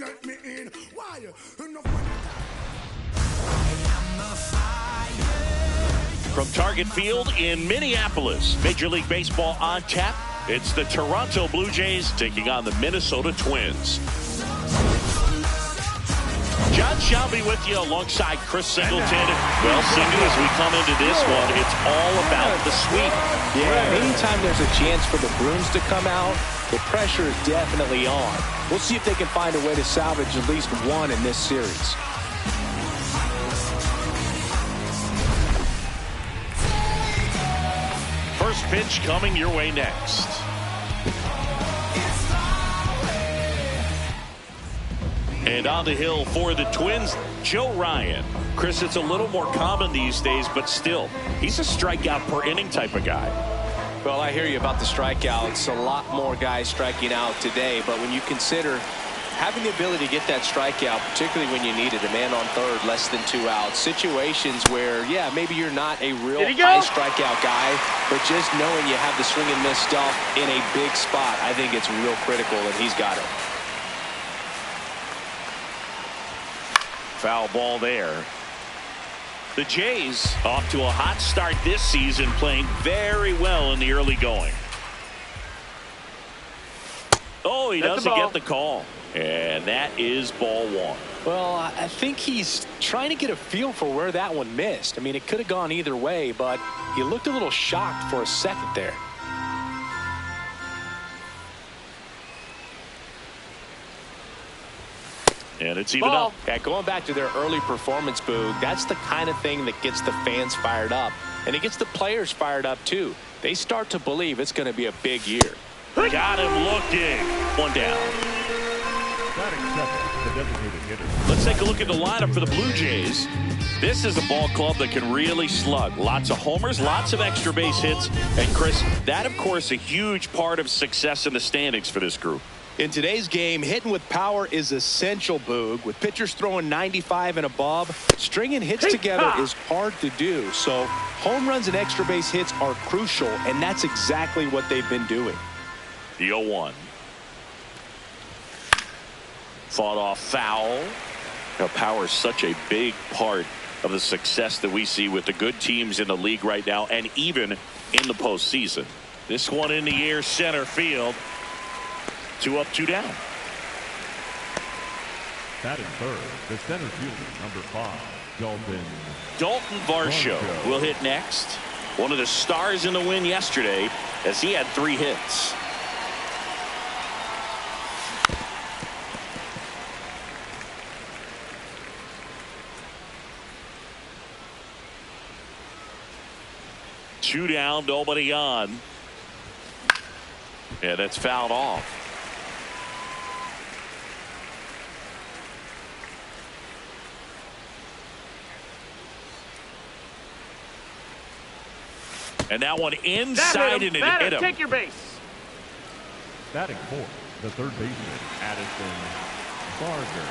let me in. Why? Enough money. From Target Field in Minneapolis, Major League Baseball on tap. It's the Toronto Blue Jays taking on the Minnesota Twins. John Shelby with you alongside Chris Singleton. Well, Single, as we come into this one, it's all about the sweep. Yeah, anytime there's a chance for the Bruins to come out, the pressure is definitely on. We'll see if they can find a way to salvage at least one in this series. First pitch coming your way next. And on the hill for the Twins, Joe Ryan. Chris, it's a little more common these days, but still, he's a strikeout per inning type of guy. Well, I hear you about the strikeouts. A lot more guys striking out today, but when you consider having the ability to get that strikeout, particularly when you need it, a man on third, less than 2 outs, situations where, yeah, maybe you're not a real high strikeout guy, but just knowing you have the swing and miss stuff in a big spot, I think it's real critical, and he's got it. Foul ball there. The Jays off to a hot start this season, playing very well in the early going. Oh, he doesn't get the call. And that is ball one. Well, I think he's trying to get a feel for where that one missed. I mean, it could have gone either way, but he looked a little shocked for a second there. And it's even up. Yeah, going back to their early performance, Boog, that's the kind of thing that gets the fans fired up. And it gets the players fired up, too. They start to believe it's going to be a big year. Got him looking. One down. Let's take a look at the lineup for the Blue Jays. This is a ball club that can really slug. Lots of homers, lots of extra base hits. And, Chris, that, of course, a huge part of success in the standings for this group. In today's game, hitting with power is essential, Boog. With pitchers throwing 95 and above, stringing hits together is hard to do. So home runs and extra base hits are crucial, and that's exactly what they've been doing. The 0-1. Fought off foul. Now, power is such a big part of the success that we see with the good teams in the league right now, and even in the postseason. This one in the air, center field. 2 up, 2 down. That is third, the center fielder, number 5, Dalton Varsho will hit next. One of the stars in the win yesterday, as he had 3 hits. Two down, nobody on. Yeah, that's fouled off. And that one inside and it hit him. Take your base. Batting fourth, the third baseman, Addison Barger.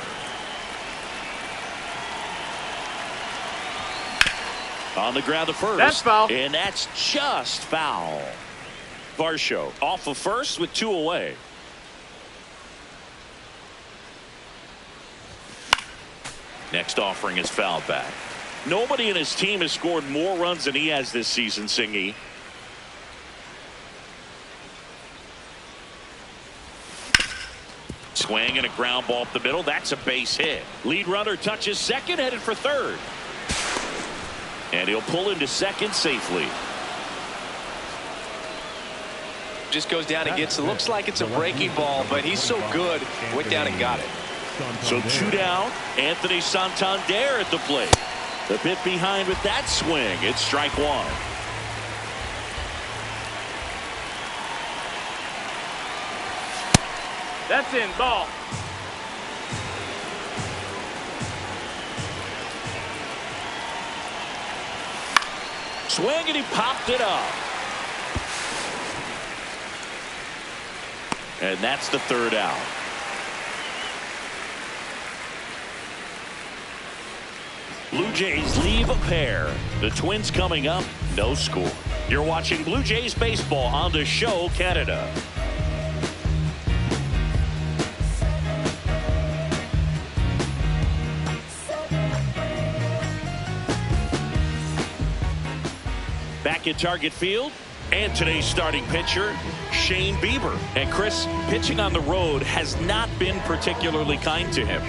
On the ground to first. That's foul. And that's just foul. Varsho off of first with 2 away. Next offering is fouled back. Nobody in his team has scored more runs than he has this season, Singy. Swing and a ground ball up the middle. That's a base hit. Lead runner touches second, headed for third. And he'll pull into second safely. Just goes down and gets it. Looks like it's a breaking ball, but he's so good. Went down and got it. So 2 down. Anthony Santander at the plate. The bit behind with that swing. It's strike 1. That's in, ball. Swing and he popped it up. And that's the 3rd out. Blue Jays leave a pair. The Twins coming up, no score. You're watching Blue Jays baseball on the show Canada. Back at Target Field, and today's starting pitcher, Shane Bieber. And Chris, pitching on the road has not been particularly kind to him.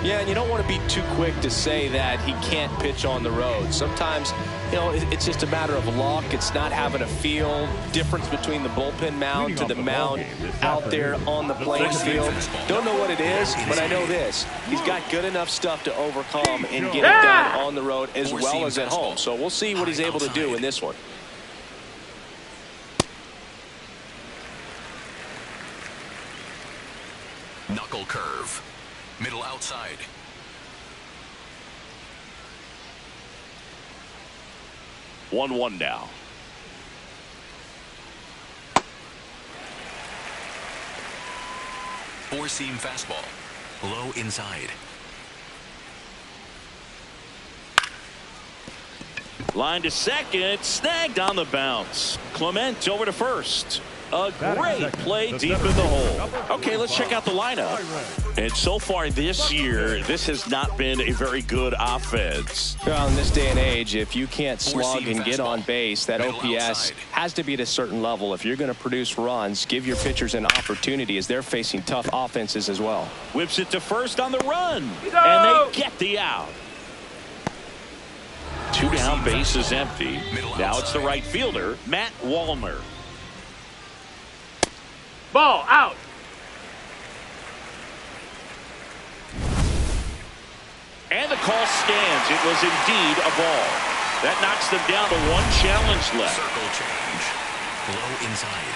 Yeah, and you don't want to be too quick to say that he can't pitch on the road. Sometimes, you know, it's just a matter of luck. It's not having a feel difference between the bullpen mound to the mound out there on the playing field. Don't know what it is, but I know this. He's got good enough stuff to overcome and get it done on the road as well as at home. So we'll see what he's able to do in this one. Knuckle curve. Middle outside. One now. Four-seam fastball. Low inside. Line to second. Snagged on the bounce. Clement over to first. A great play deep in the hole. Okay, let's check out the lineup. And so far this year, this has not been a very good offense. Well, in this day and age, if you can't slug and get on base, that OPS has to be at a certain level. If you're going to produce runs, give your pitchers an opportunity as they're facing tough offenses as well. Whips it to first on the run. And they get the out. Two down, base is empty. Now it's the right fielder, Matt Wallner. Ball out. And the call stands. It was indeed a ball. That knocks them down to one challenge left. Circle change. Low inside.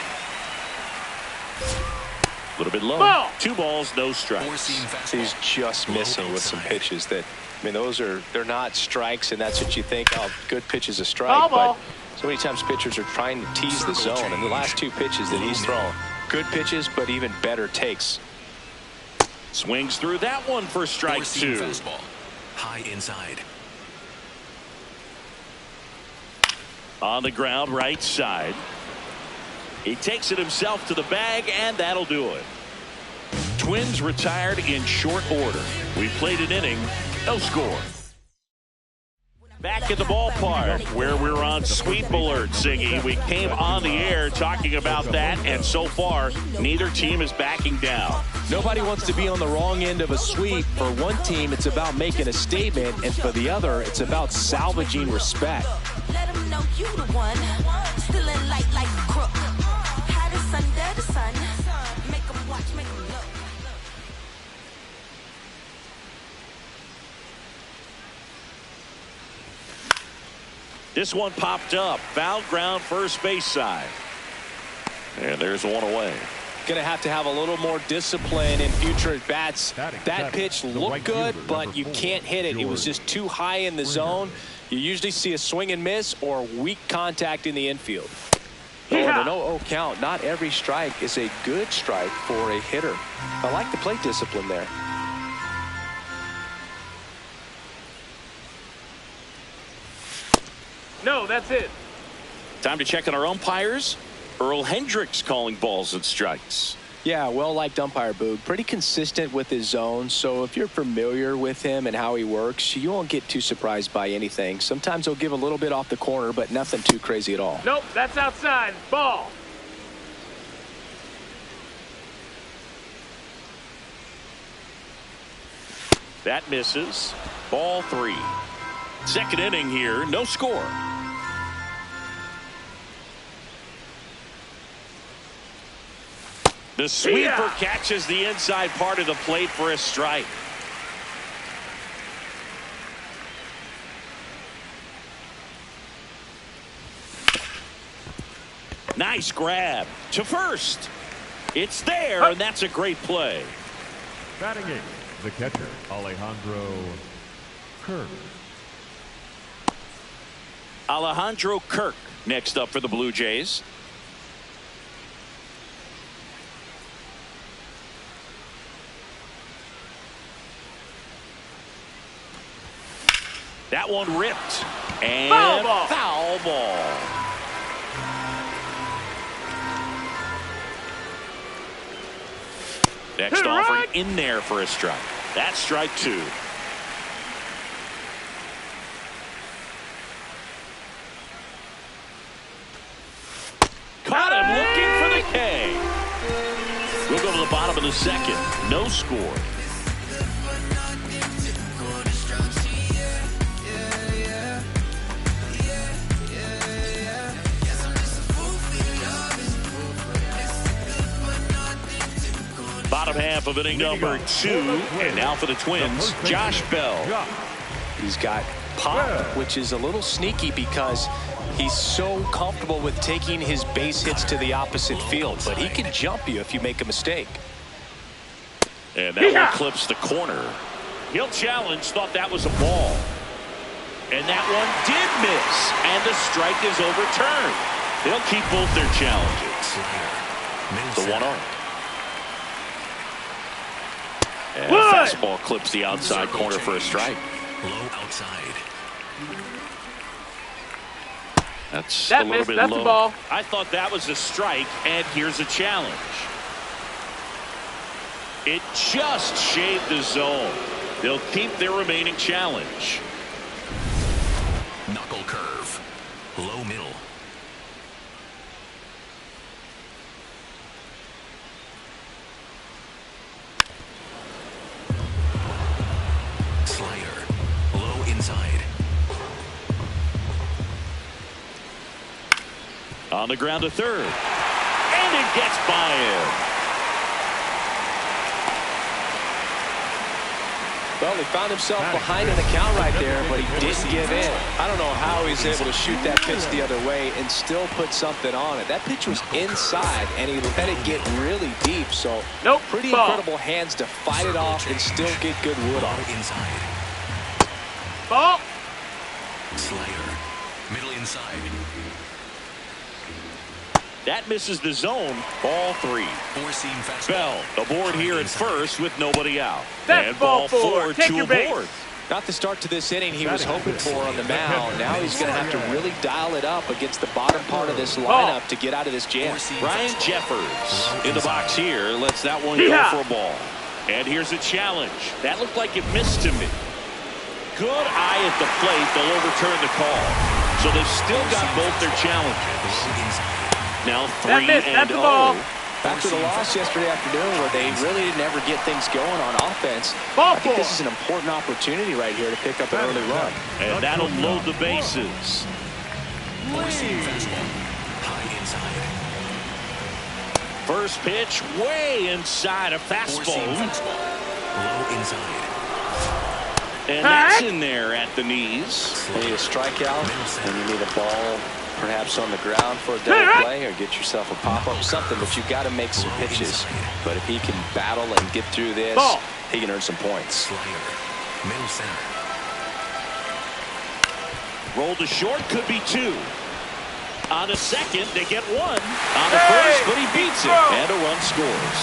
A little bit low. Ball. 2 balls, no strikes. Four-seam fastball. He's just missing with some pitches that, I mean, they're not strikes, and that's what you think, oh, good pitch is a strike. Ball. But so many times pitchers are trying to tease the zone, and the last 2 pitches that he's thrown, good pitches, but even better takes. Swings through that one for strike 2. Fastball. High inside. On the ground, right side. He takes it himself to the bag, and that'll do it. Twins retired in short order. We played an inning, no score. Back at the ballpark where we're on sweep alert, Siggy. We came on the air talking about that, and so far, neither team is backing down. Nobody wants to be on the wrong end of a sweep. For one team, it's about making a statement, and for the other, it's about salvaging respect. Let them know you the one. Still in light like a crook. Hottest under the sun. Make them watch, make them look. This one popped up. Foul ground, first base side. And there's one away. Going to have a little more discipline in future at bats. That pitch looked good, but you can't hit it. It was just too high in the zone. You usually see a swing and miss or weak contact in the infield. Oh, the no count. Not every strike is a good strike for a hitter. I like the plate discipline there. No, that's it. Time to check on our umpires. Earl Hendricks calling balls and strikes. Yeah, well-liked umpire, Boog. Pretty consistent with his zone, so if you're familiar with him and how he works, you won't get too surprised by anything. Sometimes he'll give a little bit off the corner, but nothing too crazy at all. Nope, that's outside. Ball. That misses. Ball 3. Second inning here, no score. The sweeper catches the inside part of the plate for a strike. Nice grab to first. It's there, and that's a great play. Batting 8, the catcher, Alejandro Kirk. Alejandro Kirk next up for the Blue Jays. That one ripped. And foul ball. Next offering in there for a strike. That's strike 2. bottom of the second. No score. Bottom half of inning number 2. And now for the Twins, Josh Bell. He's got pop, which is a little sneaky because he's so comfortable with taking his base hits to the opposite field, but he can jump you if you make a mistake. And that one clips the corner. He'll challenge, thought that was a ball. And that one did miss, and the strike is overturned. They'll keep both their challenges. The 1-0. And a fastball clips the outside corner for a strike. Low outside. That's That a little missed. bit That's low. a ball. I thought that was a strike, and here's a challenge. It just shaved the zone. They'll keep their remaining challenge. Knuckle curve. Low middle. Slider. Low inside. On the ground to third. And it gets by him. Well, he found himself behind in the count right there, but he didn't give in. I don't know how he's able to shoot that pitch the other way and still put something on it. That pitch was inside, and he let it get really deep. So, pretty incredible hands to fight it off and still get good wood on it. Inside. Ball. Slider. Middle inside. That misses the zone. Ball 3. Four-seam fastball. Bell aboard here at first with nobody out. That's And ball ball 4. Take to your aboard. base. Not the start to this inning he was hoping for on the mound. Now he's going to have to really dial it up against the bottom part of this lineup to get out of this jam. Ryan Jeffers in the box here lets that one go for a ball. And here's a challenge. That looked like it missed to me. Good eye at the plate. They'll overturn the call. So they've still got both their challenges. Now 3-0. After the loss yesterday afternoon where they really didn't ever get things going on offense, Ball I think this is an important opportunity right here to pick up an early run. And that'll load the bases. Four-seam fastball. High inside. First pitch way inside a fastball. Four-seam fastball. Low inside. And that's in there at the knees. You need a strikeout, and you need a ball perhaps on the ground for a double play or get yourself a pop-up, something, but you've got to make some pitches. But if he can battle and get through this, he can earn some points. Slider. Middle center. Roll to short, could be 2. On a second, they get 1. On the first, but he beats it. And a run scores.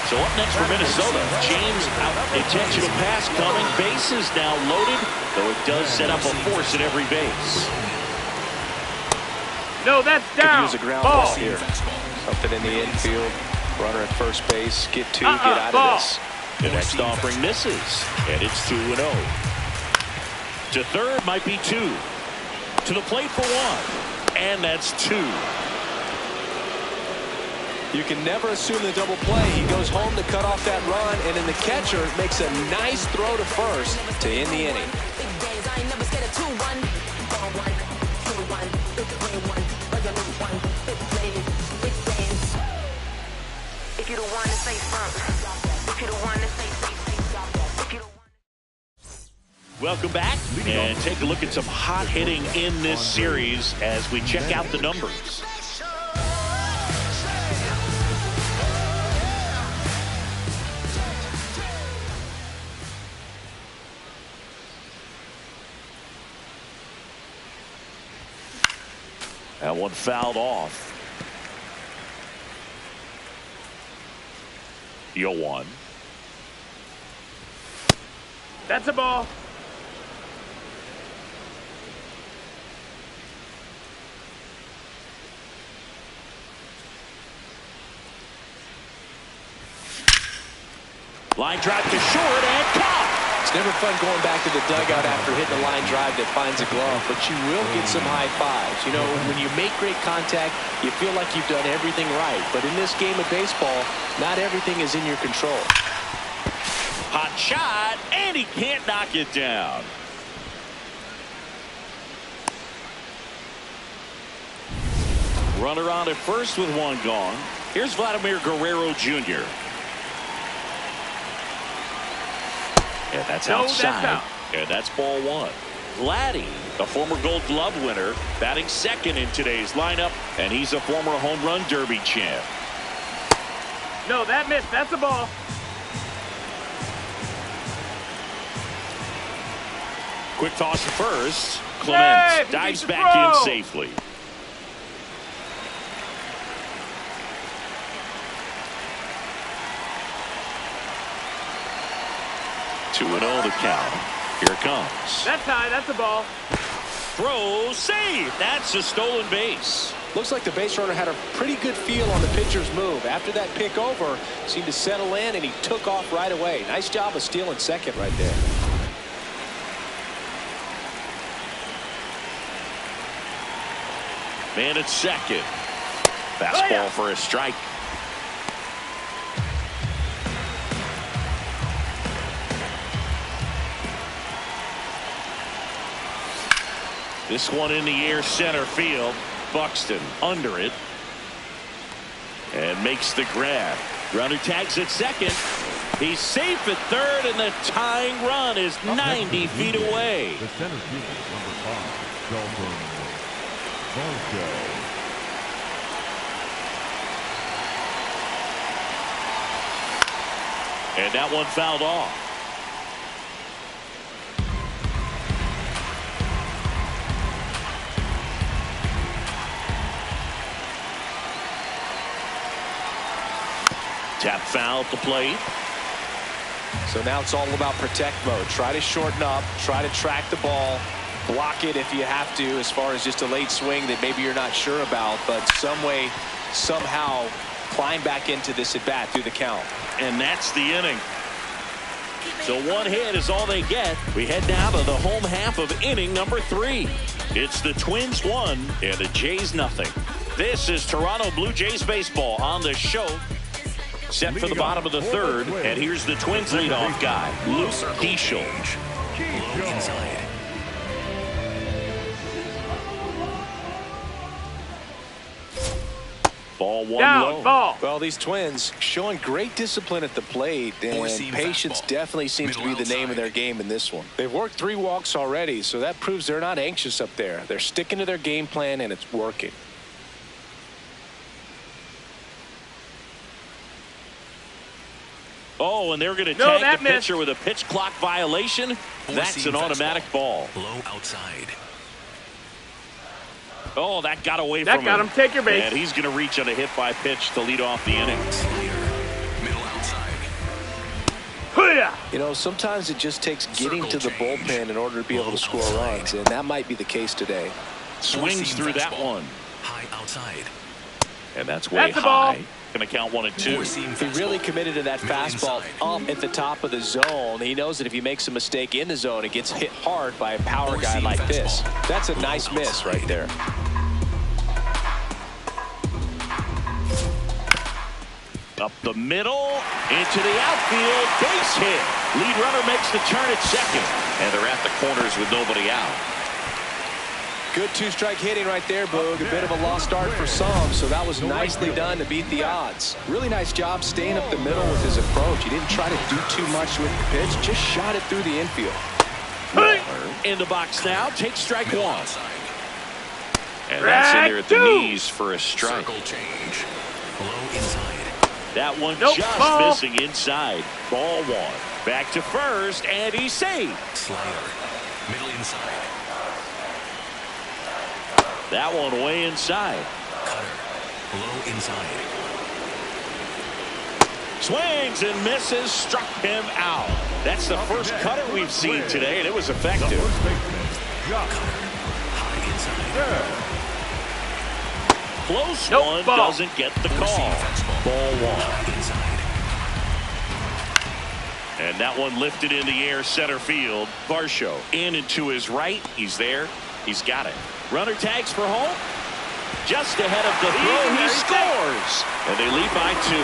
So up next for Minnesota, James out, intentional pass coming, bases now loaded, though it does set up a force at every base. No, that's down. Could use a ground ball. ball here. Something in the infield, runner at first base, get 2, get out ball. of this. The next offering misses, and it's 2-0. To third might be 2. To the plate for 1, and that's 2. You can never assume the double play. He goes home to cut off that run, and then the catcher makes a nice throw to first to end the inning. Welcome back, and take a look at some hot hitting in this series as we check out the numbers. That one fouled off. Yoan. That's a ball. Line drive to short and caught. It's never fun going back to the dugout after hitting a line drive that finds a glove, but you will get some high fives. You know, when you make great contact, you feel like you've done everything right. But in this game of baseball, not everything is in your control. Hot shot, and he can't knock it down. Runner on at first with one gone. Here's Vladimir Guerrero Jr. And that's outside. That's out. And that's ball one. Vladdy, the former Gold Glove winner, batting second in today's lineup, and he's a former home run derby champ. No, that missed. That's a ball. Quick toss to first. Clemens Hey, dives he back throw. in safely. Two and 0 the count. Here it comes. That's high. That's a ball. Throw, save. That's a stolen base. Looks like the base runner had a pretty good feel on the pitcher's move. After that pick over, seemed to settle in, and he took off right away. Nice job of stealing second right there. Man at second. Fastball for a strike. This one in the air, center field. Buxton under it. And makes the grab. Runner tags at second. He's safe at third, and the tying run is 90 feet away. The center fielder, number 5, Dalton Varsho. And that one fouled off. Tap foul at the plate. So now it's all about protect mode. Try to shorten up, try to track the ball, block it if you have to, as far as just a late swing that maybe you're not sure about, but some way, somehow climb back into this at bat through the count. And that's the inning. So one hit is all they get. We head now to the home half of inning number 3. It's the Twins 1 and the Jays nothing. This is Toronto Blue Jays baseball on the show. Set for the bottom of the third, and here's the Twins leadoff guy, Luke Diesel. Low inside. Ball one Down, low. ball. Well, these Twins showing great discipline at the plate, and patience definitely seems to be the name of their game in this one. They've worked 3 walks already, so that proves they're not anxious up there. They're sticking to their game plan, and it's working. Oh, and they're going to No, tag that the missed. pitcher with a pitch clock violation. That's an automatic ball. Low outside. Oh, that got away That from got him. Take your base. And he's going to reach on a hit by pitch to lead off the inning. Slayer. Middle outside. Hoo-yah. You know, sometimes it just takes getting to the bullpen in order to be able to score runs, and that might be the case today. Swings through that one. High outside. And that's way That's the ball. high. Going to count 1 and 2. He really committed to that fastball up at the top of the zone. He knows that if he makes a mistake in the zone, it gets hit hard by a power guy like this. That's a nice miss right there. Up the middle, into the outfield, base hit. Lead runner makes the turn at second. And they're at the corners with nobody out. Good 2-strike hitting right there, Boog. A bit of a lost start for some, so that was nicely done to beat the odds. Really nice job staying up the middle with his approach. He didn't try to do too much with the pitch, just shot it through the infield. Waller in the box now, takes strike 1. And that's in there at the knees for a strike. Circle change. Low inside. That one Nope, just ball. missing inside. Ball 1. Back to first, and he's safe. Slayer. Middle inside. That one way inside. Cutter. Low inside. Swings and misses, struck him out. That's the first cutter we've seen today, and it was The effective. first baseman, Josh High inside. Kerr. Close Nope, one, ball. doesn't get the call. Ball 1. High inside. And that one lifted in the air, center field. Varsho in and to his right. He's there. He's got it. Runner tags for home. Just ahead of the throw, he scores. And they lead by 2.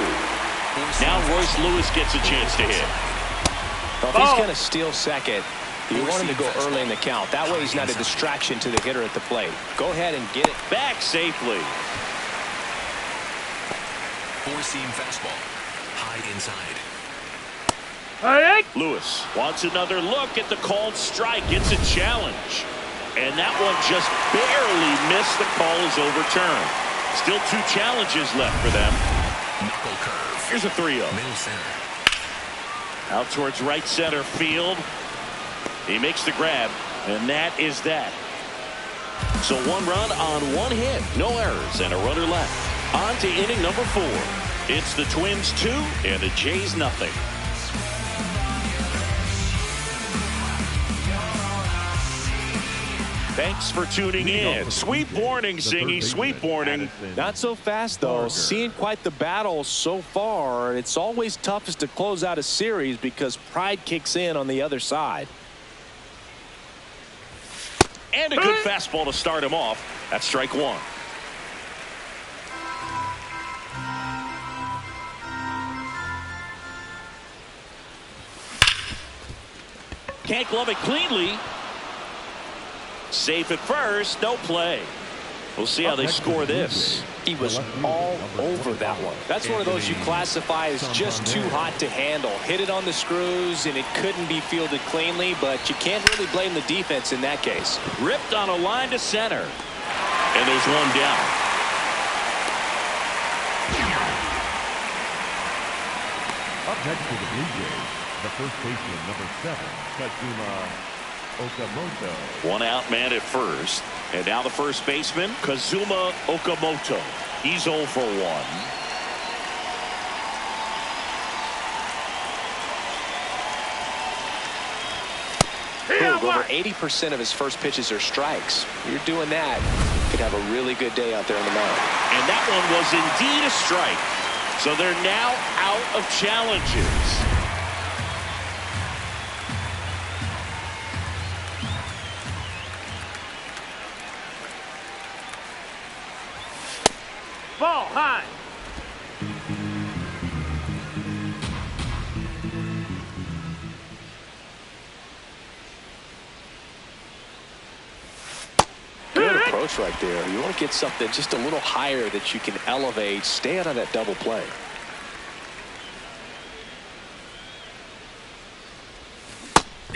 Now Royce Lewis gets a chance to hit. Well, if he's going to steal second, you want him to go early in the count. That way he's not a distraction to the hitter at the plate. Go ahead and get it back safely. Four-seam fastball. High inside. Lewis wants another look at the called strike. It's a challenge. And that one just barely missed. The call is overturned. Still 2 challenges left for them. Knuckle curve. Here's a 3-0. Middle center. Out towards right center field. He makes the grab, and that is that. So 1 run on 1 hit. No errors and a runner left. On to inning number 4. It's the Twins 2 and the Jays nothing. Thanks for tuning in. Sweep warning, Singy. Sweep warning. Not so fast, though. Seeing quite the battle so far. It's always toughest to close out a series because pride kicks in on the other side. And a good fastball to start him off. That's strike 1. Can't glove it cleanly. Safe at first, no play. We'll see how they score this. He was all over that one. That's one of those you classify as just too hot to handle. Hit it on the screws, and it couldn't be fielded cleanly, but you can't really blame the defense in that case. Ripped on a line to center. And there's one down. Up next to the Blue Jays, the first baseman, number 7, Kazuma Okamoto. 1 out man at first. And now the first baseman, Kazuma Okamoto. He's 0 for 1. Over 80% of his first pitches are strikes. You're doing that, you could have a really good day out there on the mound. And that one was indeed a strike. So they're now out of challenges. Ball high. Good approach right there. You want to get something just a little higher that you can elevate. Stay out of that double play.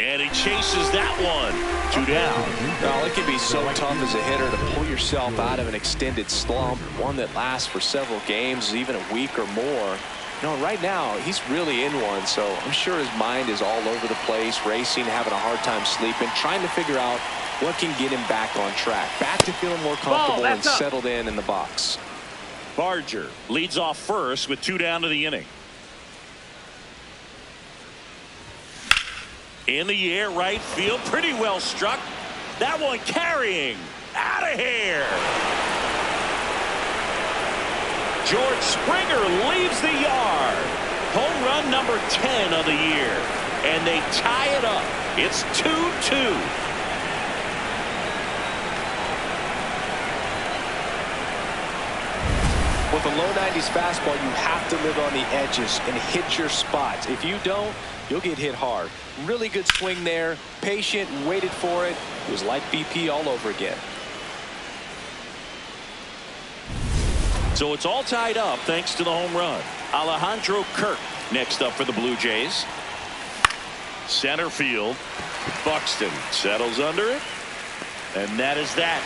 And he chases that one. 2 down. Well, it can be so tough as a hitter to pull yourself out of an extended slump, one that lasts for several games, even a week or more. No, right now, he's really in one, so I'm sure his mind is all over the place, racing, having a hard time sleeping, trying to figure out what can get him back on track, back to feeling more comfortable and settled in the box. Barger leads off first with 2 down to the inning. In the air, right field, pretty well struck. That one carrying. Out of here. George Springer leaves the yard. Home run number 10 of the year. And they tie it up. It's 2-2. With a low 90s fastball, you have to live on the edges and hit your spots. If you don't, you'll get hit hard. Really good swing there. Patient, waited for it. It was like BP all over again. So it's all tied up thanks to the home run. Alejandro Kirk next up for the Blue Jays. Center field. Buxton settles under it. And that is that.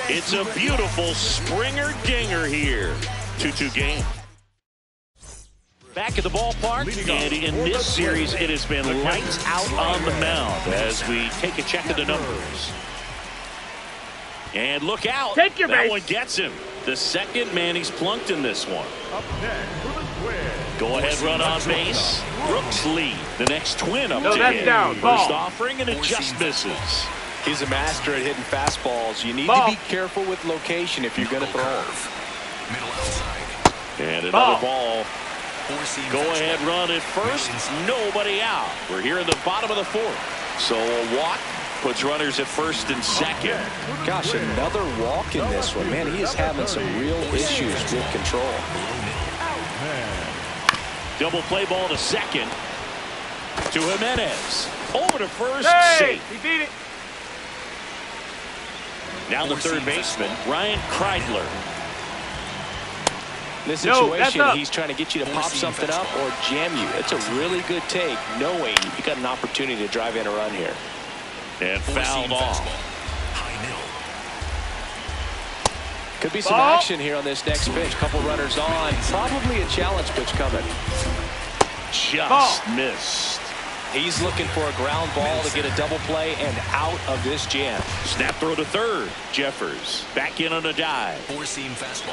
It's a beautiful Springer dinger here. 2-2 game. Back at the ballpark, and in this series, it has been lights out on the mound as we take a check of the numbers. And look out. Take your that base. one gets him. The second man he's plunked in this one. Up next for the Twins. Go ahead, run on base. Brooks Lee, the next Twin up No, to that's hit. down. First Ball. offering, and it just misses. He's a master at hitting fastballs. You need Ball. to be careful with location if you're going to throw. Middle outside. And another Ball. ball. Go-ahead run at first. Nobody out. We're here in the bottom of the fourth. So a walk puts runners at first and second. Gosh, another walk in this one. Man, he is having some real issues with control. Double play ball to second. To Jimenez. Over to first. Hey, Safe. he beat it. Now the third baseman, Ryan Kreidler. In this No, situation, that's up. he's trying to get you to pop something up or jam you. It's a really good take, knowing you got an opportunity to drive in a run here. And fouled off. Could be some Ball. action here on this next pitch. Couple runners on. Probably a challenge pitch coming. Just missed. He's looking for a ground ball to get a double play and out of this jam. Snap throw to third. Jeffers back in on a dive.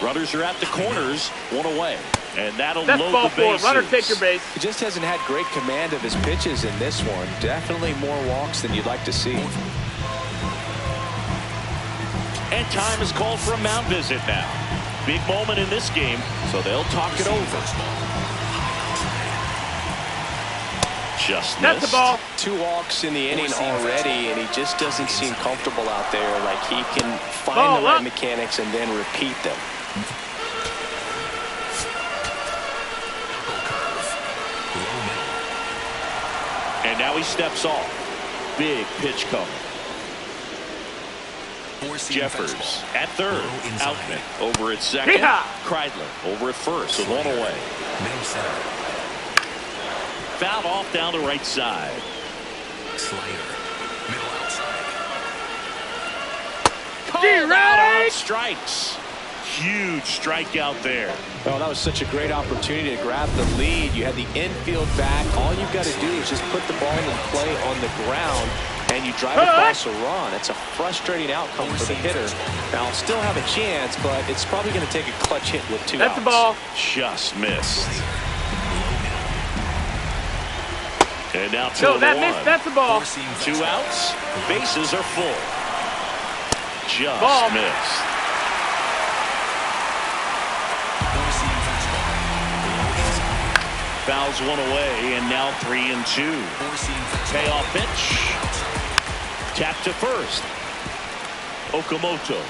Runners are at the corners. One away. And that'll That's load ball the four. bases. Runner, take your base. He just hasn't had great command of his pitches in this one. Definitely more walks than you'd like to see. And time is called for a mound visit now. Big moment in this game, so they'll talk it over. Just That's missed. the ball. 2 walks in the inning already, and he just doesn't seem comfortable out there. Like he can find Ball the right up. mechanics and then repeat them. And now he steps off. Big pitch coming. Jeffers at third. Outman over at second. Yeehaw! Kreidler over at first with one away. Fouled off down the right side. Called out on strikes. Huge strikeout there. Oh, that was such a great opportunity to grab the lead. You had the infield back. All you've got to do is just put the ball in play on the ground, and you drive it across a run. It's a frustrating outcome for the hitter. Now, he'll still have a chance, but it's probably going to take a clutch hit with 2 outs. That's the ball. Just missed. And now 2 No, on that the missed. one. That's the ball. 2 outs. Bases are full. Just Ball. missed. Fouls one away, and now 3-2. Payoff pitch. Tap to first. Okamoto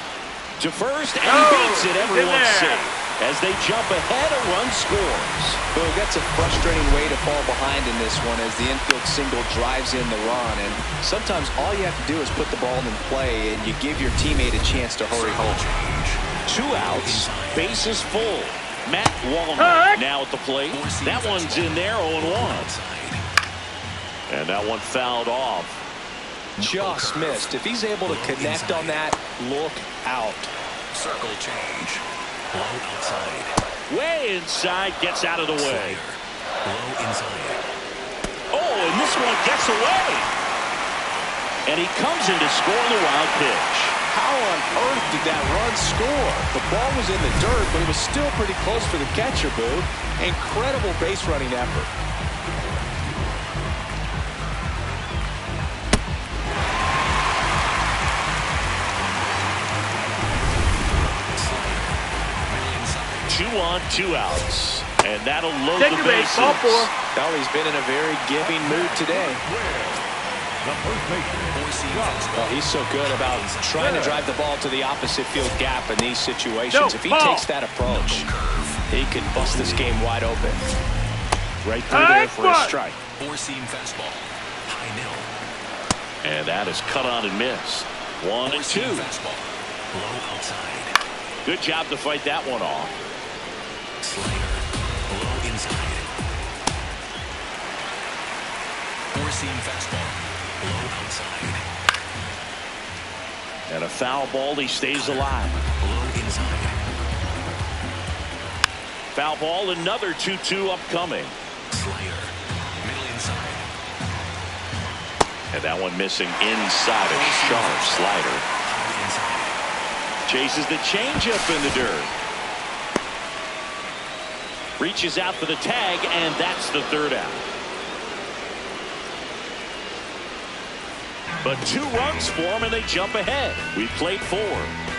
to first, and he beats it. Everyone's safe. As they jump ahead, a run scores. Well, that's a frustrating way to fall behind in this one as the infield single drives in the run. And sometimes all you have to do is put the ball in play, and you give your teammate a chance to hurry home. 2 outs, bases full. Matt Wallner now at the plate. That one's in there, 0-1. And that one fouled off. Just missed. If he's able to connect on that, look out. Circle change. Low outside. Way inside, gets out of the way. Low inside. Oh, and this one gets away. And he comes in to score the wild pitch. How on earth did that run score? The ball was in the dirt, but it was still pretty close for the catcher, Boo. Incredible base running effort. Two on, 2 outs. And that'll load Take the your base. bases. Ball 4. Well, he's been in a very giving mood today. The first baseman, Well, he's so good about trying to drive the ball to the opposite field gap in these situations. No, if he ball. takes that approach, he could bust this game wide open. Right through there for a Excellent. strike. Four-seam fastball. High middle. And that is cut on and missed. 1-2. Four-seam fastball. Low outside. Good job to fight that one off. Slider. Low inside. Four-seam fastball. Low outside. And a foul ball, he stays alive. Low inside. Foul ball, another 2-2 upcoming. Slider. Middle inside. And that one missing inside, a sharp slider. High inside. Chases the changeup in the dirt. Reaches out for the tag, and that's the 3rd out. But 2 runs for them, and they jump ahead. We've played 4.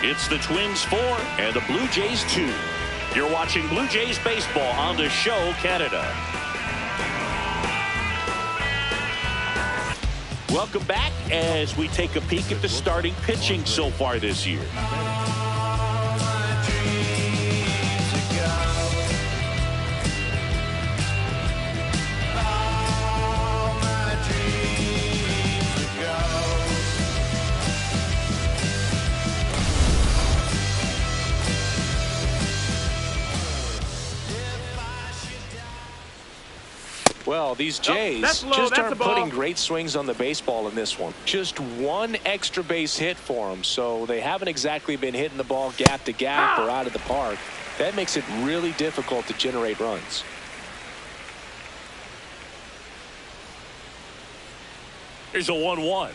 It's the Twins 4 and the Blue Jays 2. You're watching Blue Jays baseball on the show Canada. Welcome back as we take a peek at the starting pitching so far this year. Well, these Jays just aren't putting great swings on the baseball in this one. Just one extra base hit for them, so they haven't exactly been hitting the ball gap to gap or out of the park. That makes it really difficult to generate runs. Here's a 1-1.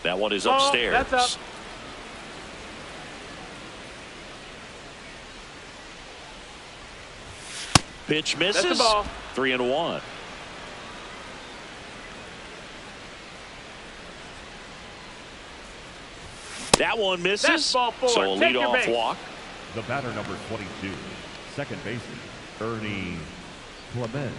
That one is upstairs. That's up. Pitch misses. That's the ball. 3-1. That one misses. That's ball 4. So a Take your leadoff base. walk. The batter number 22, second baseman, Ernie Clement.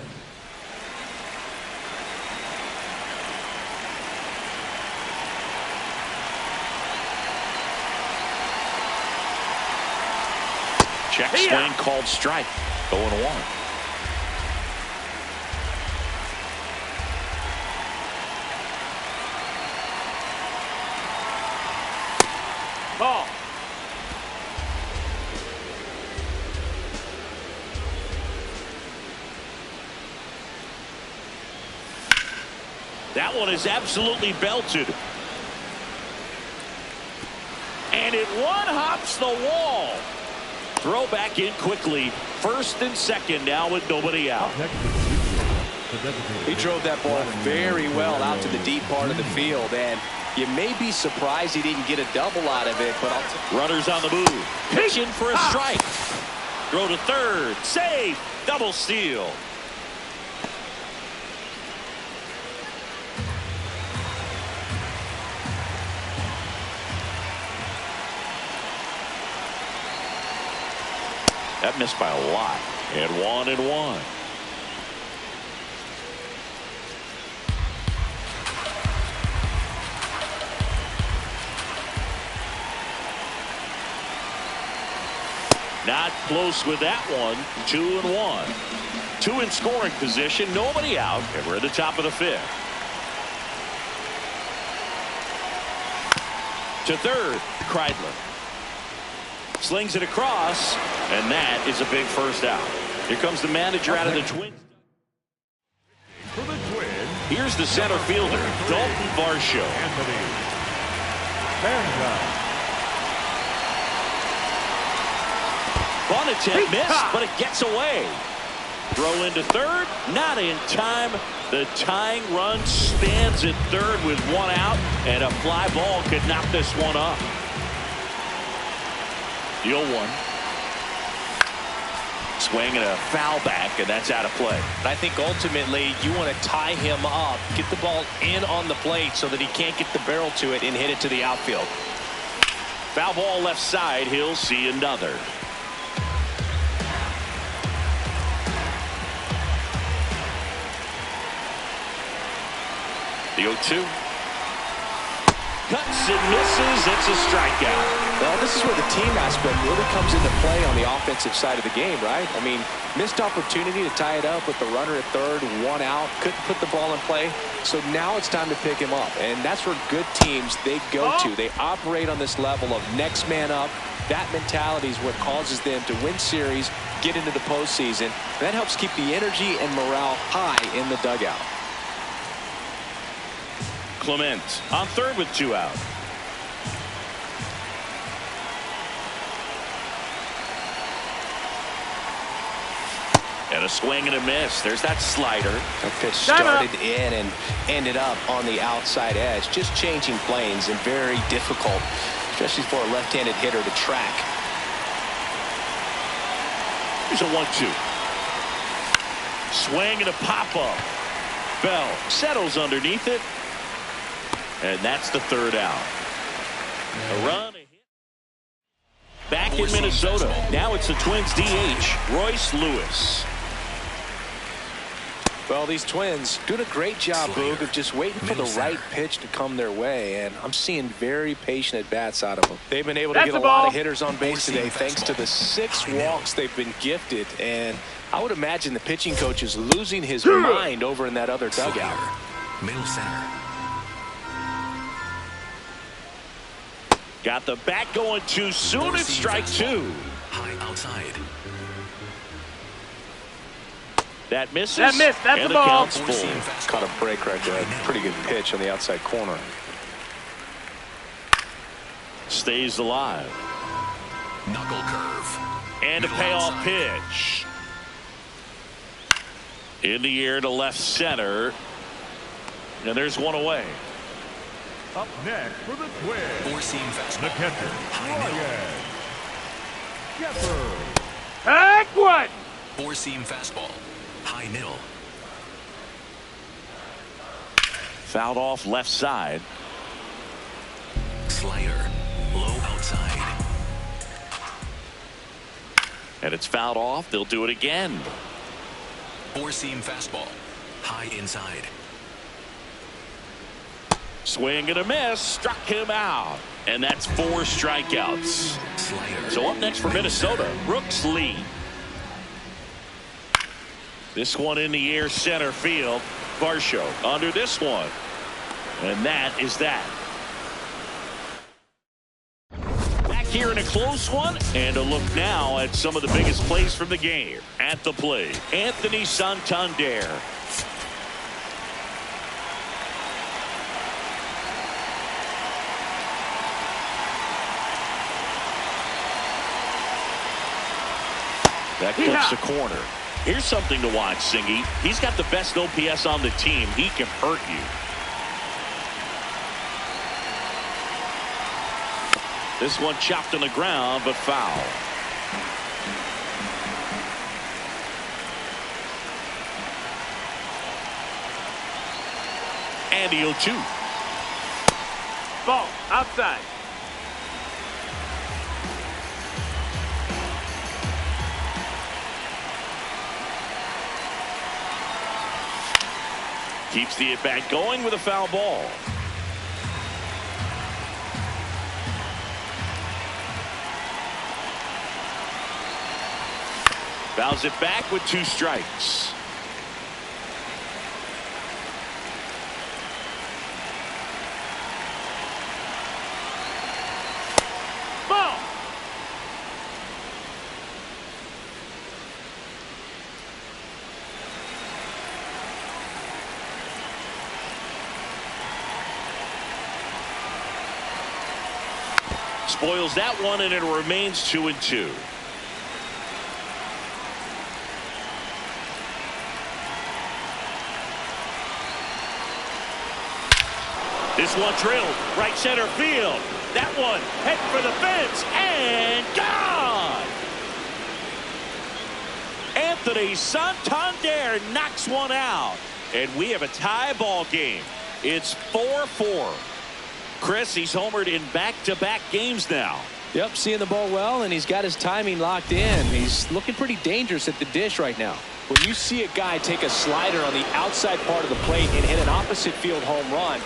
Check swing called strike. 0-1. Ball. That one is absolutely belted. And it one-hops the wall. Throw back in quickly. First and second now with nobody out. He drove that ball very well out to the deep part of the field, and you may be surprised he didn't get a double out of it, but Runners on the move. Pitching for a strike. Throw to third. Save. Double steal. That missed by a lot. And 1-1. Not close with that one. 2-1. 2 in scoring position. Nobody out. And we're at the top of the 5th. To third. Kreidler. Slings it across, and that is a big first out. Here comes the manager out of the Twins. For the Twins, here's the center fielder, Dalton Varsho. Anthony Banja. One attempt missed, but it gets away. Throw into third, not in time. The tying run stands at third with 1 out, and a fly ball could knock this one up. The 0-1. Swing and a foul back, and that's out of play. I think ultimately you want to tie him up, get the ball in on the plate so that he can't get the barrel to it and hit it to the outfield. Foul ball left side. He'll see another. The 0-2. Cuts and misses. It's a strikeout. Well, this is where the team aspect really comes into play on the offensive side of the game, right? I mean, missed opportunity to tie it up with the runner at third, 1 out, couldn't put the ball in play. So now it's time to pick him up. And that's where good teams, they go to. They operate on this level of next man up. That mentality is what causes them to win series, get into the postseason. That helps keep the energy and morale high in the dugout. Clement on third with 2 out. And a swing and a miss. There's that slider. That pitch started in and ended up on the outside edge. Just changing planes and very difficult, especially for a left-handed hitter to track. Here's a 1-2. Swing and a pop-up. Bell settles underneath it. And that's the 3rd out. A run. Back back in Minnesota. Now it's the Twins DH, Royce Lewis. Well, these Twins doing a great job, Boog, of just waiting for the right pitch to come their way, and I'm seeing very patient at-bats out of them. They've been able to get a lot of hitters on base today thanks to the 6 walks they've been gifted, and I would imagine the pitching coach is losing his mind over in that other dugout. Middle center. Got the bat going too soon. It's strike 2. High outside. That misses. That missed. That's and the ball. Count's full. Caught a break right there. Pretty good pitch on the outside corner. Stays alive. Knuckle curve. And a Middle payoff outside. pitch. In the air to left center. And there's one away. Up next for the Twins, Four-seam fastball. the catcher, Ryan Shepard. Heck one. Four-seam fastball. High middle. Fouled off left side. Slider. Low outside. And it's fouled off. They'll do it again. Four-seam fastball. High inside. Swing and a miss. Struck him out. And that's 4 strikeouts. Slider. So up next for Minnesota, Brooks Lee. This one in the air center field. Varsho under this one. And that is that. Back here in a close one. And a look now at some of the biggest plays from the game. At the plate, Anthony Santander. That clips the corner. Here's something to watch, Singy. He's got the best OPS on the team. He can hurt you. This one chopped on the ground, but foul. And the 0-2. Ball. Outside. Keeps the at-bat going with a foul ball. Fouls it back with 2 strikes. Ball. Spoils that one, and it remains 2-2. This one drilled right center field. That one head for the fence and gone. Anthony Santander knocks one out, and we have a tie ball game. It's 4-4. Chris, he's homered in back-to-back games now. Yep, seeing the ball well, and he's got his timing locked in. He's looking pretty dangerous at the dish right now. When you see a guy take a slider on the outside part of the plate and hit an opposite field home run,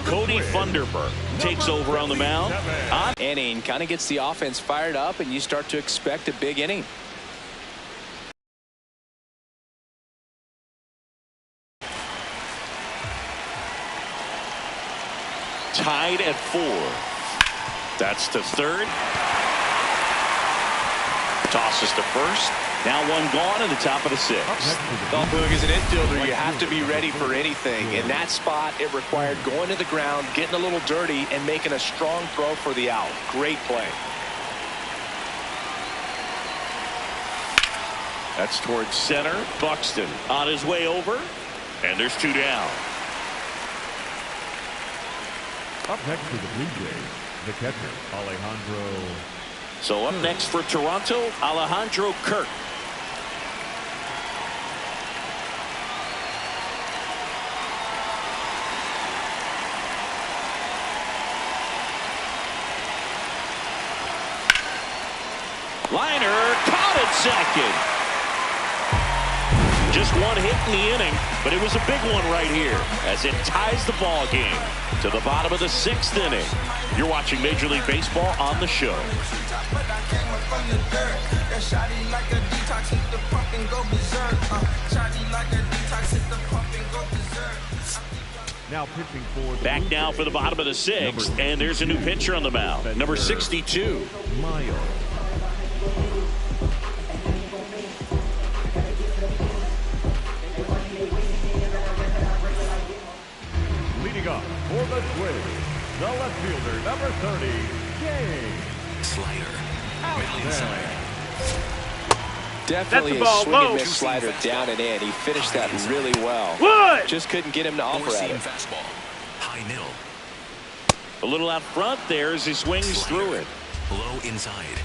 Cody Funderburk takes over on the mound. inning kind of gets the offense fired up, and you start to expect a big inning. Tied at 4. That's to third. Tosses to first. Now one gone in the top of the 6th. Well, Boog, as an infielder, you have to be ready for anything. In that spot, it required going to the ground, getting a little dirty, and making a strong throw for the out. Great play. That's towards center. Buxton on his way over. And there's 2 down. Up next for the Blue Jays, the catcher, Alejandro. So up next for Toronto, Alejandro Kirk. Liner caught at second. Just one hit in the inning, but it was a big one right here as it ties the ball game to the bottom of the 6th inning. You're watching Major League Baseball on the show. Now pitching for the Back now for the bottom of the 6th, and there's a new pitcher on the mound, number 62. Miles. Leading up for the Twins, the left fielder, number 30, James. Slider. Middle inside. Definitely That's the a ball, swing and low. miss slider down and in. He finished that really well. Wood! Just couldn't get him to offer at Four-seam it. fastball. High middle. A little out front there as he swings Slider. through it. Low inside.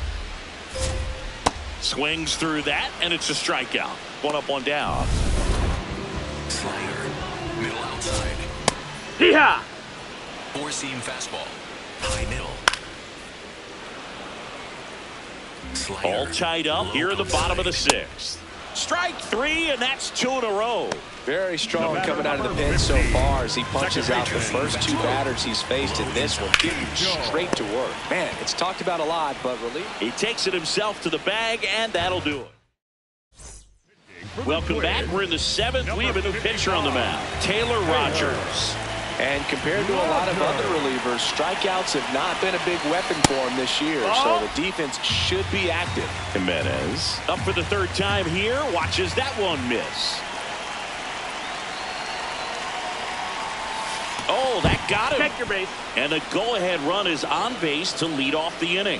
Swings through that, and it's a strikeout. 1 up, 1 down. Slider. Middle outside. Hee-haw! Four-seam fastball. High middle. Slider. All tied up Low here at the bottom of the outside. 6th. Strike 3, and that's 2 in a row. Very strong coming out of the pen so far as he punches out the first 2 batters he's faced in this one. Getting straight to work. Man, it's talked about a lot, but relief. He takes it himself to the bag, and that'll do it. Welcome back. We're in the 7th. We have a new pitcher on the mound, Taylor Rogers. And compared to a lot of other relievers, strikeouts have not been a big weapon for him this year, so the defense should be active. Jimenez up for the 3rd time here. Watches that one miss. Oh, that got him. Check your base. And a go-ahead run is on base to lead off the inning.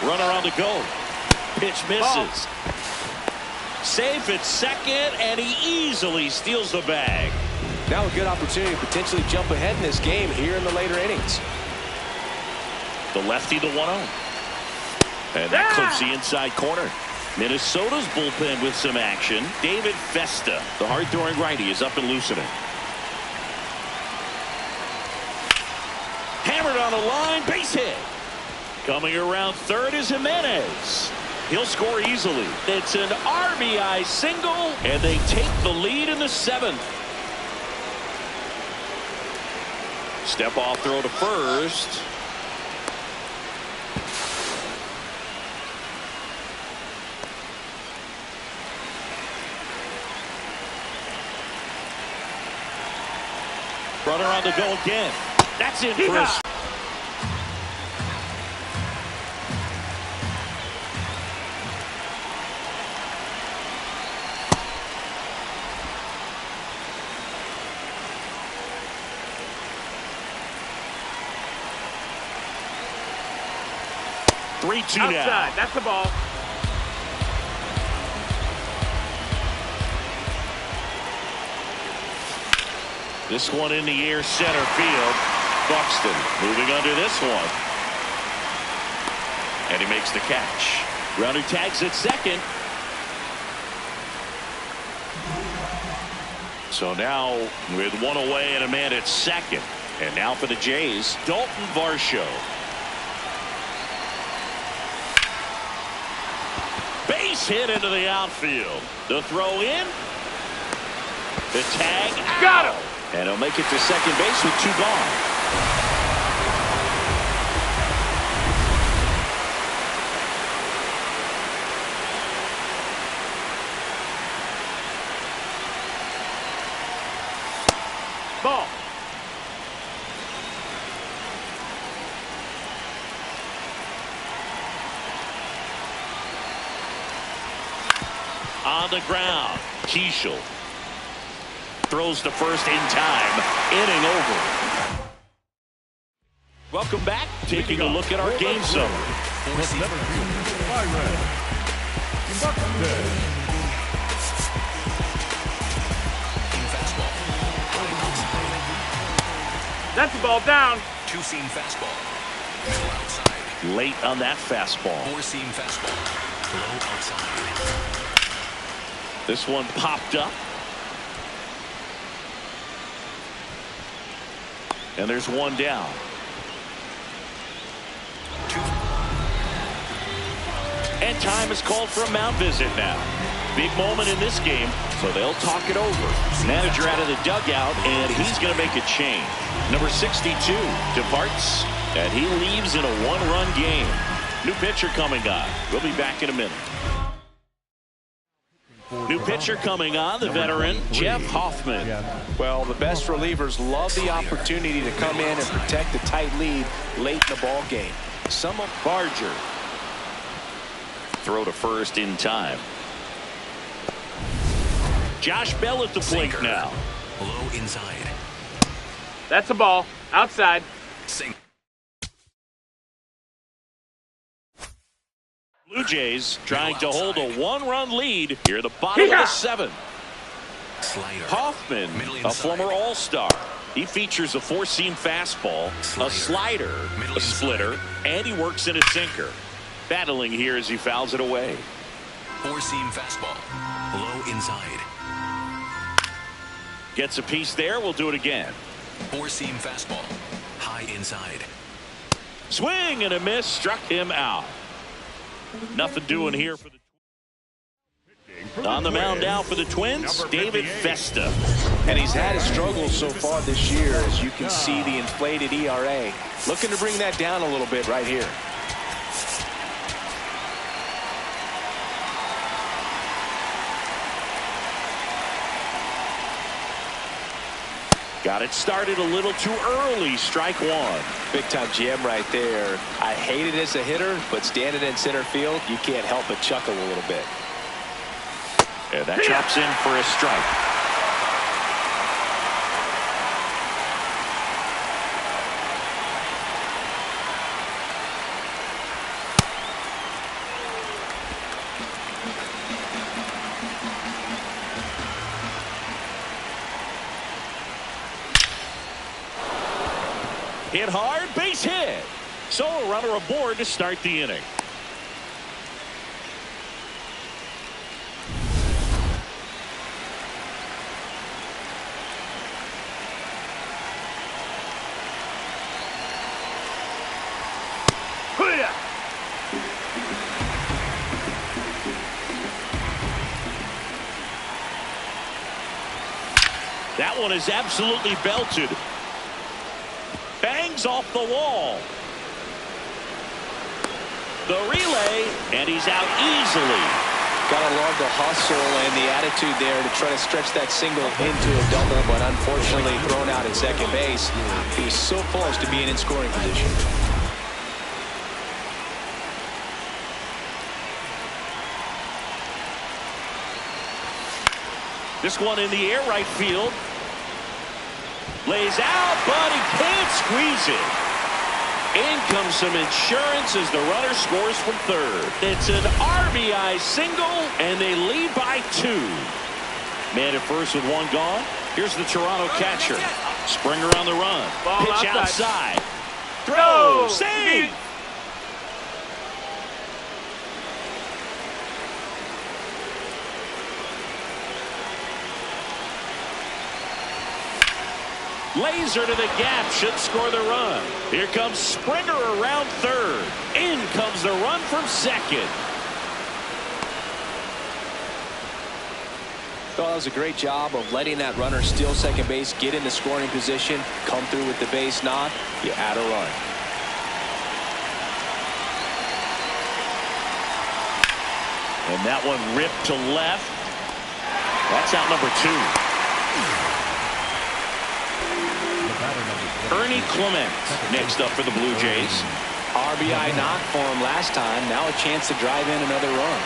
Runner on the go. Pitch misses. Safe at second, and he easily steals the bag. Now a good opportunity to potentially jump ahead in this game here in the later innings. The lefty, the 1-0. And that clips the inside corner. Minnesota's bullpen with some action. David Festa, the hard-throwing righty, is up and loosening. Hammered on the line, base hit. Coming around 3rd is Jimenez. He'll score easily. It's an RBI single, and they take the lead in the 7th. Step off throw to first. Runner on the go again. That's in for us. Three-two now. Outside. That's the ball. This one in the air, center field. Buxton moving under this one. And he makes the catch. Runner tags at second. So now with 1 away and a man at second. And now for the Jays, Dalton Varsho. Base hit into the outfield. The throw in. The tag out. Got him. And he'll make it to second base with 2 gone. Ball. On the ground, Keishel throws to first in time. Inning over. Welcome back. Taking a look at our game summary. The center fielder, Byron. Buxton. That's the ball down. Two-seam fastball. Middle outside. Late on that fastball. Four-seam fastball. Low outside. This one popped up. And there's one down. And time is called for a mound visit now. Big moment in this game, so they'll talk it over. Manager out of the dugout, and he's going to make a change. Number 62 departs, and he leaves in a one-run game. New pitcher coming on. We'll be back in a minute. New pitcher coming on, the veteran, Jeff Hoffman. Well, the best relievers love the opportunity to come in and protect a tight lead late in the ball game. Some of Barger. Throw to first in time. Josh Bell at the plate now. Low inside. That's a ball. Outside. Sing. Blue Jays trying to hold a one-run lead here at the bottom of the seventh. Slider. Hoffman, a former All-Star. He features a four-seam fastball, a slider, a splitter, and he works in a sinker. Battling here as he fouls it away. Four-seam fastball. Low inside. Gets a piece there. We'll do it again. Four-seam fastball. High inside. Swing and a miss. Struck him out. Nothing doing here for the on the mound now for the Twins, David Festa. And he's had his struggles so far this year, as you can see the inflated ERA. Looking to bring that down a little bit right here. Got it started a little too early. Strike one. Big time jam right there. I hate it as a hitter, but standing in center field, you can't help but chuckle a little bit. And that chops in for a strike. Hit hard, base hit. So a runner aboard to start the inning. That one is absolutely belted. Bangs off the wall. The relay, and he's out easily. Gotta love the hustle and the attitude there to try to stretch that single into a double, but unfortunately thrown out at second base. He was so close to being in scoring position. This one in the air, right field. Lays out, but he can't squeeze it. In comes some insurance as the runner scores from third. It's an RBI single, and they lead by 2. Man at first with one gone. Here's the Toronto catcher. Springer on the run. Ball Pitch outside. Throw. Save. Laser to the gap, should score the run. Here comes Springer around third. In comes the run from second. Well, that was a great job of letting that runner steal second base, get into scoring position, come through with the base knock. You add a run. And that one ripped to left. That's out number 2. Ernie Clement next up for the Blue Jays. RBI knock for him last time. Now a chance to drive in another run.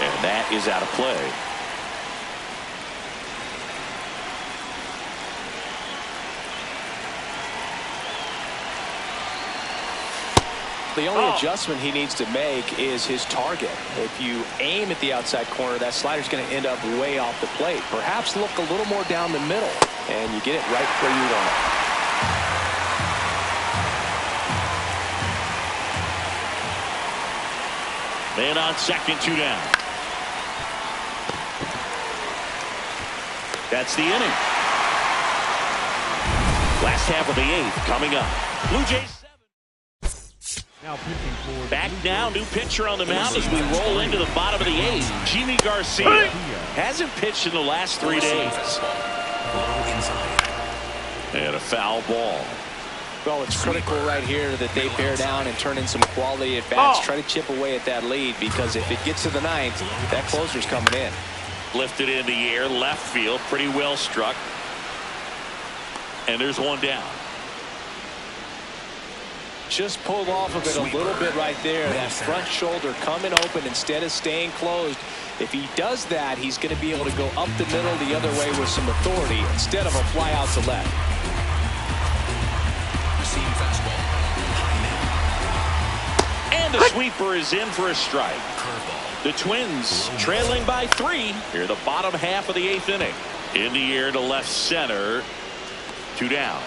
And that is out of play. The only adjustment he needs to make is his target. If you aim at the outside corner, that slider's going to end up way off the plate. Perhaps look a little more down the middle, and you get it right where you want it. Man on second, 2 down. That's the inning. Last half of the 8th coming up. Blue Jays. Now pitching for Back now, new pitcher on the mound as we roll into the bottom of the 8th. Jimmy Garcia hasn't pitched in the last 3 days. Low inside. And a foul ball. Well, it's critical right here that they bear down and turn in some quality at bats. Try to chip away at that lead, because if it gets to the 9th, that closer's coming in. Lifted in the air, left field, pretty well struck. And there's one down. Just pulled off of it a little bit right there. That front shoulder coming open instead of staying closed. If he does that, he's going to be able to go up the middle the other way with some authority instead of a fly out to left. Seam fastball. And the sweeper is in for a strike. Curveball. The Twins trailing by 3 here, the bottom half of the 8th inning. In the air to left center. 2 down.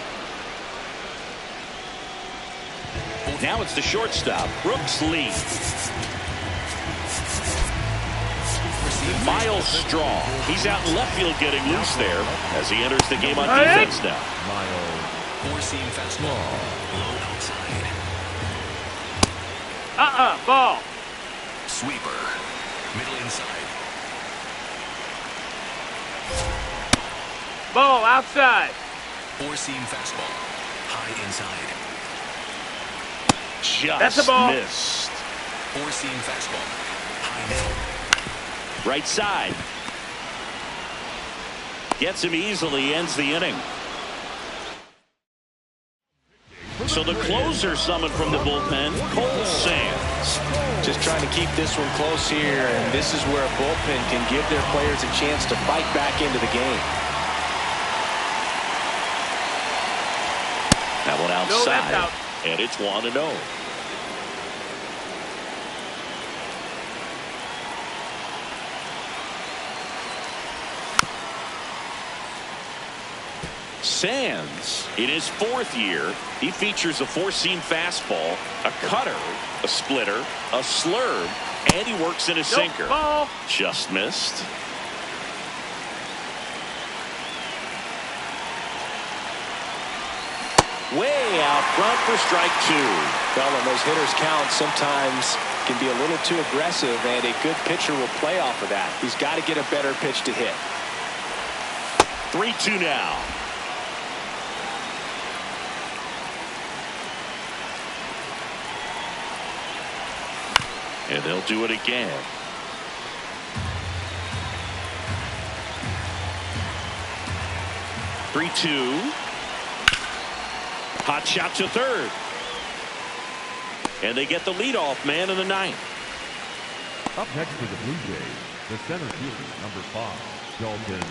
Now it's the shortstop, Brooks Lee. Miles Straw. He's out in left field getting loose there as he enters the game on defense now. Miles. Four-seam fastball. Low outside. Ball. Sweeper. Middle inside. Ball outside. Four-seam fastball. High inside. That's a ball. Missed. Four-seam fastball. High middle. Right side. Gets him easily, ends the inning. So the closer summoned from the bullpen, Cole Sands. Just trying to keep this one close here, and this is where a bullpen can give their players a chance to fight back into the game. That one No, outside, that's out. and it's 1-0. Sands, in his 4th year, he features a four-seam fastball, a cutter, a splitter, a slurve, and he works in a sinker. Ball. Just missed. Way out front for strike 2. Well, when those hitters count, sometimes can be a little too aggressive, and a good pitcher will play off of that. He's got to get a better pitch to hit. 3-2 now. And they'll do it again. Three-two. Hot shot to third. And they get the leadoff man in the 9th. Up next for the Blue Jays, the center fielder, number 5, Dalton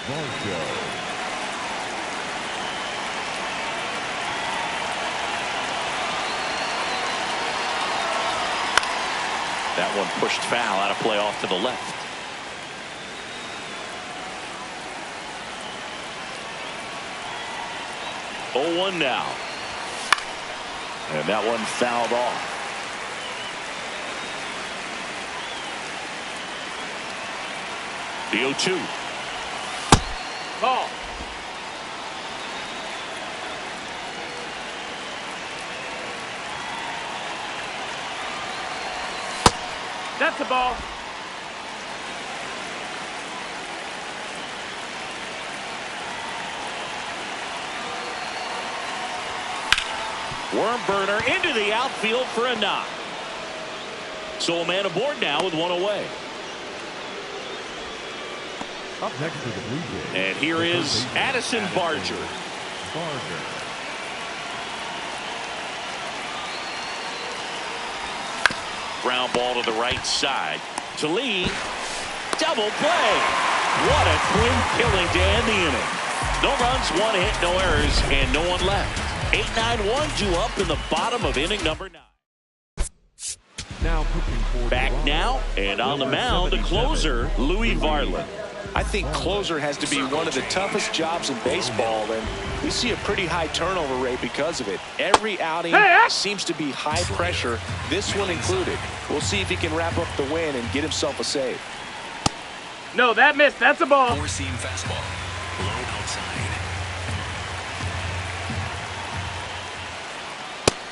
Varsho. That one pushed foul, out of play off to the left. Oh, 1 now. And that one fouled off. The 0-2. Ball. That's a ball. Worm burner into the outfield for a knock. So a man aboard now with 1 away. Up next for the Blue Jays. And here is Addison Barger. Ground ball to the right side. To Lee. Double play. What a twin killing to end the inning. No runs, 1 hit, no errors, and no one left. 8-9-1 due up in the bottom of inning number 9. Now pitching for Back now, and on the mound, the closer, Louis Varland. I think closer has to be one of the toughest jobs in baseball, and we see a pretty high turnover rate because of it. Every outing seems to be high pressure, this one included. We'll see if he can wrap up the win and get himself a save. No, that missed. That's a ball. Four-seam fastball. Low outside.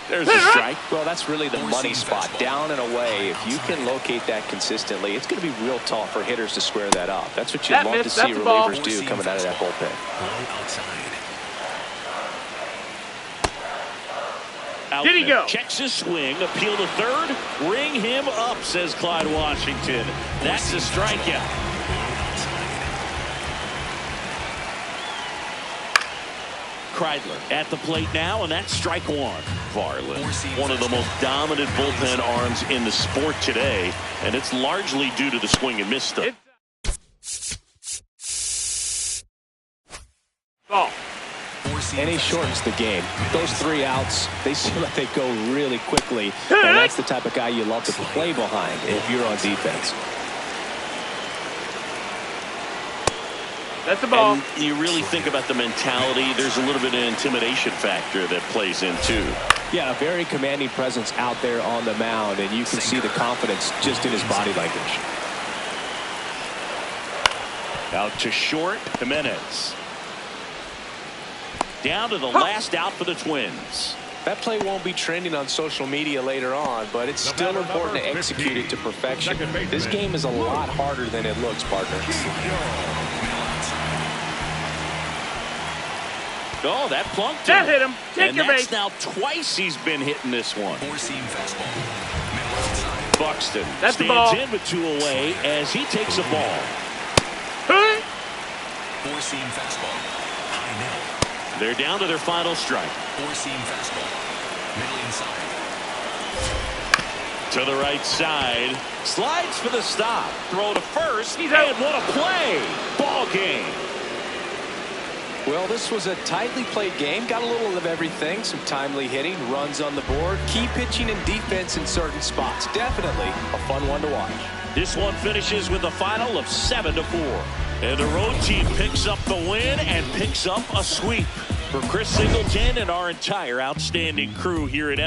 There's a strike. Well, that's really the money spot, down and away. If you can locate that consistently, it's going to be real tough for hitters to square that up. That's what you'd love to see relievers do coming out of that bullpen. Did he go? Checks his swing, appeal to third, ring him up, says Clyde Washington. That's a strikeout. Kreidler at the plate now, and that's strike one. Varland, one of the most dominant bullpen arms in the sport today, and it's largely due to the swing and miss stuff. Ball. And he shortens the game. Those 3 outs, they seem like they go really quickly, and that's the type of guy you love to play behind if you're on defense. That's the ball. And you really think about the mentality. There's a little bit of intimidation factor that plays in too. Yeah, a very commanding presence out there on the mound, and you can see the confidence just in his body language. Out to short, Jimenez. Down to the last out for the Twins. That play won't be trending on social media later on, but it's still important to execute it to perfection. This game is a lot harder than it looks, partner. Oh, that plunked him. That hit him. Take and your that's base. now twice he's been hitting this one. Buxton That's the stands ball. in with 2 away as he takes a ball. Four-seam fastball. High middle. They're down to their final strike. Four-seam fastball. Middle inside. To the right side. Slides for the stop. Throw to first. He's out. And what a play. Ball game. Well, this was a tightly played game. Got a little of everything. Some timely hitting, runs on the board, key pitching and defense in certain spots. Definitely a fun one to watch. This one finishes with a final of 7-4. And the road team picks up the win and picks up a sweep. For Chris Singleton and our entire outstanding crew here at